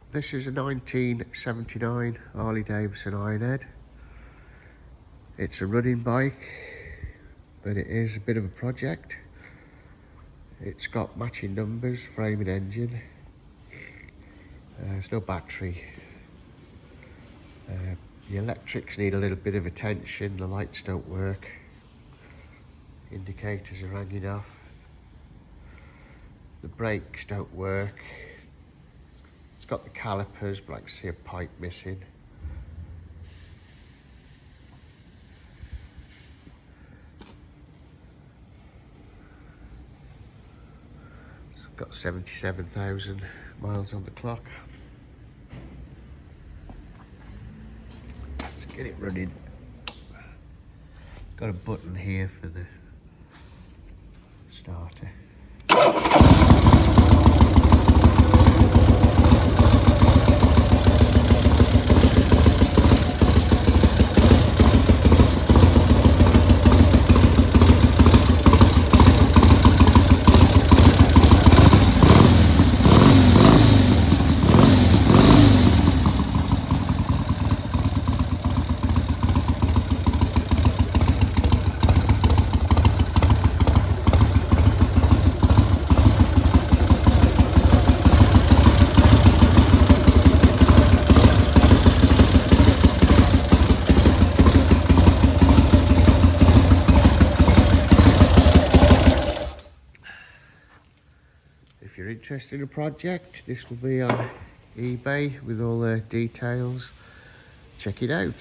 This is a 1979 Harley Davidson Ironhead. It's a running bike, but it is a bit of a project. It's got matching numbers, frame and engine. There's no battery. The electrics need a little bit of attention. The lights don't work. Indicators are hanging off. The brakes don't work. It's got the calipers, but I can see a pipe missing. It's got 77,000 miles on the clock. Let's get it running. Got a button here for the starter. If you're interested in a project, this will be on eBay with all the details. Check it out.